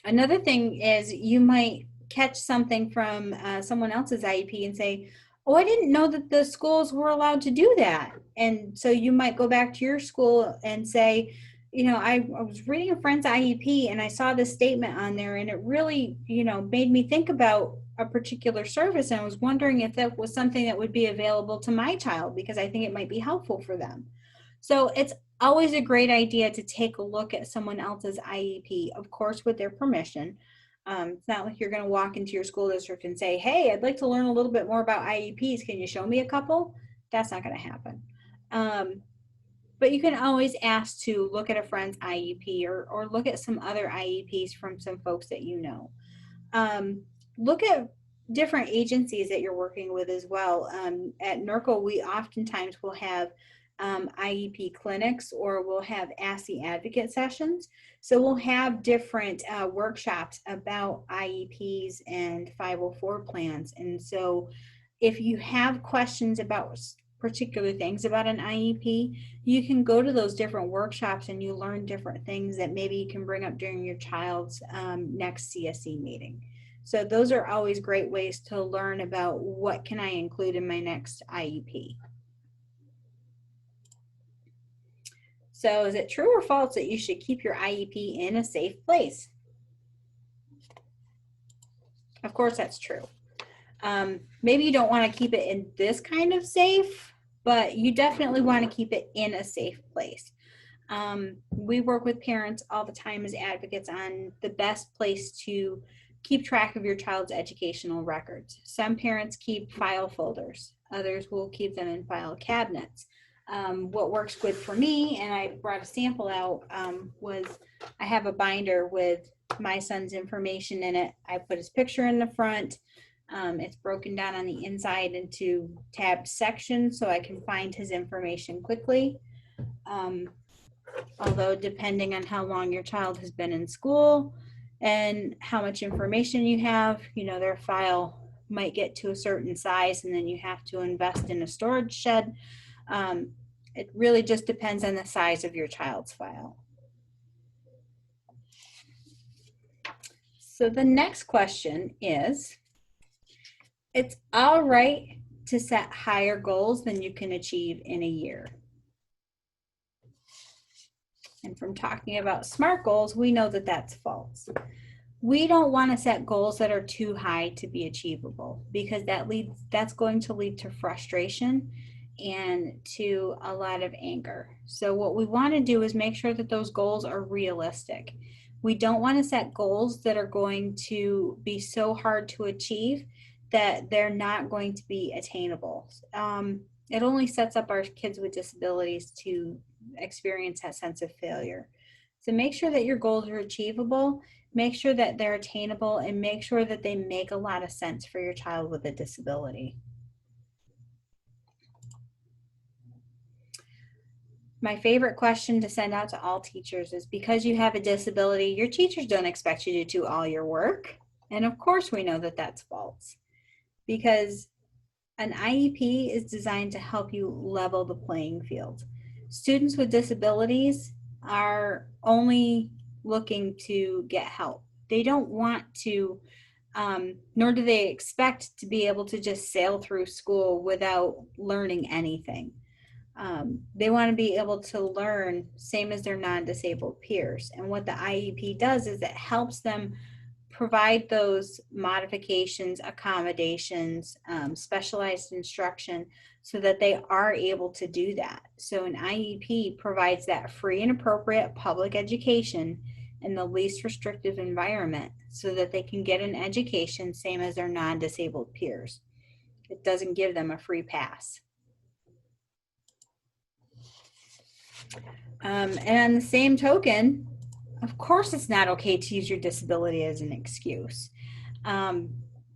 Another thing is you might catch something from someone else's IEP and say, oh, I didn't know that the schools were allowed to do that. And so you might go back to your school and say, you know, I was reading a friend's IEP and I saw this statement on there and it really, you know, made me think about a particular service. And I was wondering if that was something that would be available to my child because I think it might be helpful for them. So it's always a great idea to take a look at someone else's IEP, of course, with their permission. It's not like you're going to walk into your school district and say, hey, I'd like to learn a little bit more about IEPs. Can you show me a couple? That's not going to happen. But you can always ask to look at a friend's IEP or look at some other IEPs from some folks that you know. Look at different agencies that you're working with as well. At NERCL, we oftentimes will have IEP clinics, or we'll have Ask the Advocate sessions. So we'll have different workshops about IEPs and 504 plans. And so if you have questions about particular things about an IEP, you can go to those different workshops and you learn different things that maybe you can bring up during your child's next CSE meeting. So those are always great ways to learn about what can I include in my next IEP. So is it true or false that you should keep your IEP in a safe place? Of course, that's true. Maybe you don't want to keep it in this kind of safe, but you definitely want to keep it in a safe place. We work with parents all the time as advocates on the best place to keep track of your child's educational records. Some parents keep file folders. Others will keep them in file cabinets. What works good for me, and I brought a sample out, was I have a binder with my son's information in it. I put his picture in the front. It's broken down on the inside into tabbed sections so I can find his information quickly. Although depending on how long your child has been in school and how much information you have, you know, their file might get to a certain size and then you have to invest in a storage shed. It really just depends on the size of your child's file. So the next question is, it's all right to set higher goals than you can achieve in a year. And from talking about SMART goals, we know that that's false. We don't want to set goals that are too high to be achievable, because that's going to lead to frustration and to a lot of anger. So what we want to do is make sure that those goals are realistic. We don't want to set goals that are going to be so hard to achieve that they're not going to be attainable. It only sets up our kids with disabilities to experience that sense of failure. So make sure that your goals are achievable, make sure that they're attainable, and make sure that they make a lot of sense for your child with a disability. My favorite question to send out to all teachers is, because you have a disability, your teachers don't expect you to do all your work. And of course we know that that's false, because an IEP is designed to help you level the playing field. Students with disabilities are only looking to get help. They don't want to, nor do they expect to be able to just sail through school without learning anything. They want to be able to learn same as their non-disabled peers. And what the IEP does is it helps them provide those modifications, accommodations, specialized instruction, so that they are able to do that. So an IEP provides that free and appropriate public education in the least restrictive environment so that they can get an education same as their non-disabled peers. It doesn't give them a free pass. And on the same token, of course, it's not okay to use your disability as an excuse. Um,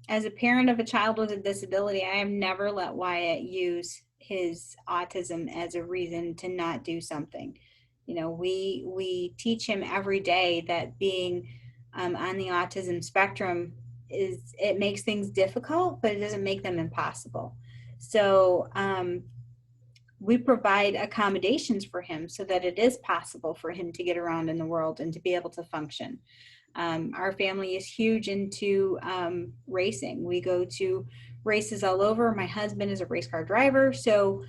as a parent of a child with a disability, I have never let Wyatt use his autism as a reason to not do something. You know, we teach him every day that being on the autism spectrum it makes things difficult, but it doesn't make them impossible. So we provide accommodations for him so that it is possible for him to get around in the world and to be able to function. Our family is huge into racing. We go to races all over. My husband is a race car driver, so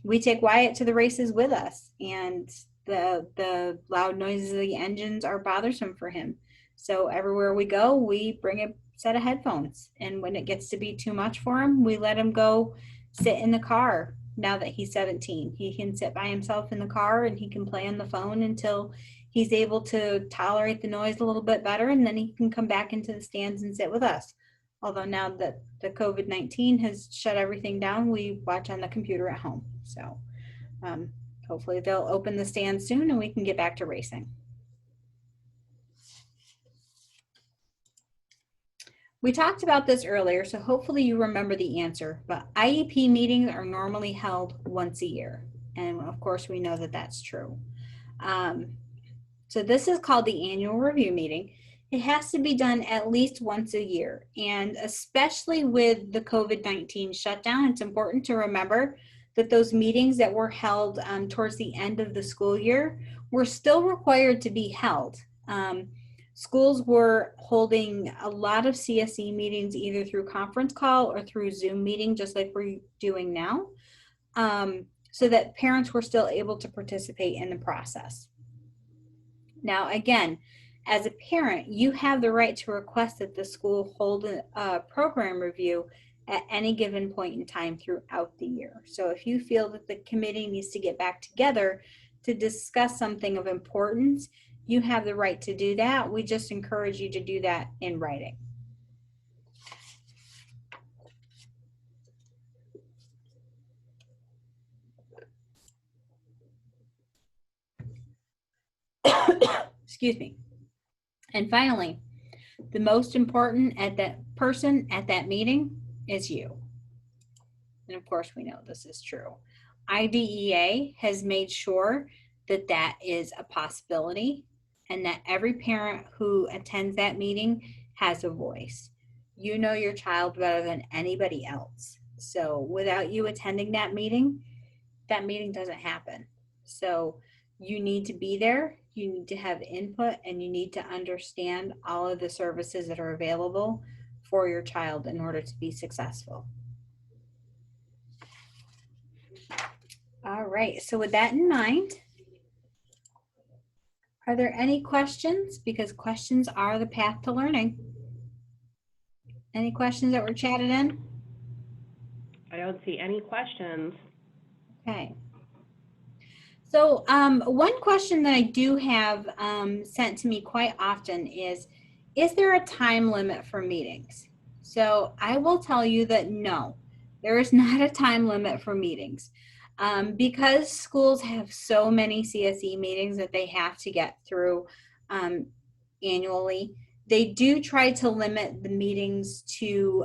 we take Wyatt to the races with us, and the loud noises of the engines are bothersome for him. So everywhere we go, we bring a set of headphones, and when it gets to be too much for him, we let him go sit in the car. Now that he's 17, he can sit by himself in the car and he can play on the phone until he's able to tolerate the noise a little bit better, and then he can come back into the stands and sit with us. Although now that the COVID-19 has shut everything down, we watch on the computer at home. So hopefully they'll open the stand soon and we can get back to racing. We talked about this earlier, so hopefully you remember the answer, but IEP meetings are normally held once a year. And of course we know that that's true. So this is called the annual review meeting. It has to be done at least once a year. And especially with the COVID-19 shutdown, it's important to remember that those meetings that were held towards the end of the school year were still required to be held. Schools were holding a lot of CSE meetings either through conference call or through Zoom meeting, just like we're doing now, so that parents were still able to participate in the process. Now, again, as a parent, you have the right to request that the school hold a program review at any given point in time throughout the year. So if you feel that the committee needs to get back together to discuss something of importance, you have the right to do that. We just encourage you to do that in writing. Excuse me. And finally, the most important person at that meeting is you. And of course, we know this is true. IDEA has made sure that that is a possibility and that every parent who attends that meeting has a voice. You know your child better than anybody else. So without you attending that meeting doesn't happen. So you need to be there, you need to have input, and you need to understand all of the services that are available for your child in order to be successful. All right, so with that in mind, are there any questions? Because questions are the path to learning. Any questions that were chatted in? I don't see any questions. Okay. So one question that I do have sent to me quite often is there a time limit for meetings? So I will tell you that no, there is not a time limit for meetings. Because schools have so many CSE meetings that they have to get through annually, they do try to limit the meetings to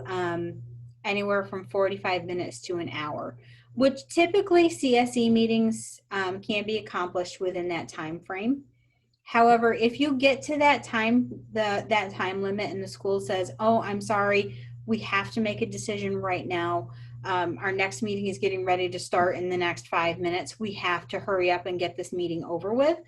anywhere from 45 minutes to an hour, which typically CSE meetings can be accomplished within that time frame. However, if you get to that time, that time limit, and the school says, "Oh, I'm sorry, we have to make a decision right now. Our next meeting is getting ready to start in the next 5 minutes. We have to hurry up and get this meeting over with."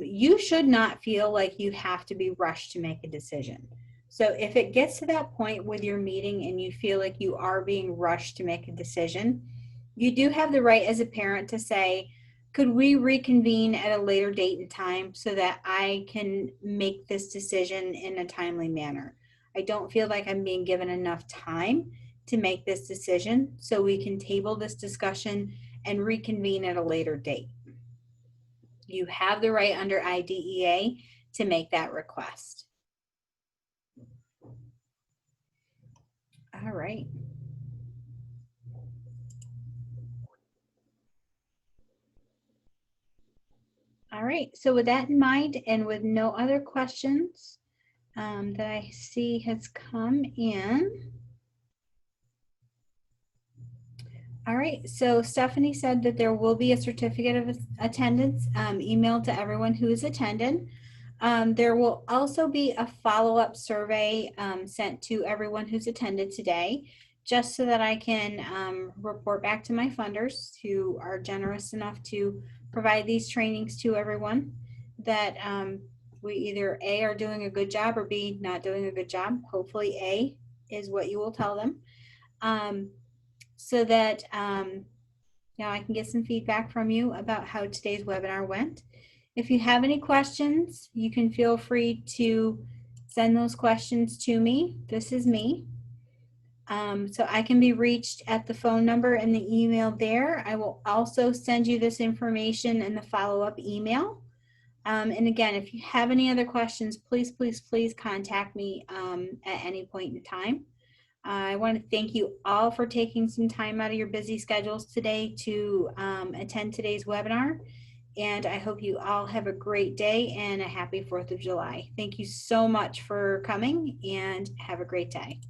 You should not feel like you have to be rushed to make a decision. So if it gets to that point with your meeting and you feel like you are being rushed to make a decision, you do have the right as a parent to say, could we reconvene at a later date and time so that I can make this decision in a timely manner? I don't feel like I'm being given enough time to make this decision, so we can table this discussion and reconvene at a later date. You have the right under IDEA to make that request. All right. right, so with that in mind and with no other questions that I see has come in. All right, so Stephanie said that there will be a certificate of attendance emailed to everyone who has attended. There will also be a follow-up survey sent to everyone who's attended today, just so that I can report back to my funders who are generous enough to provide these trainings to everyone, that we either A, are doing a good job, or B, not doing a good job. Hopefully A is what you will tell them. So that now I can get some feedback from you about how today's webinar went. If you have any questions, you can feel free to send those questions to me. This is me. So I can be reached at the phone number and the email there. I will also send you this information in the follow-up email. And again, if you have any other questions, please, please, please contact me at any point in time. I want to thank you all for taking some time out of your busy schedules today to attend today's webinar. And I hope you all have a great day and a happy 4th of July. Thank you so much for coming, and have a great day.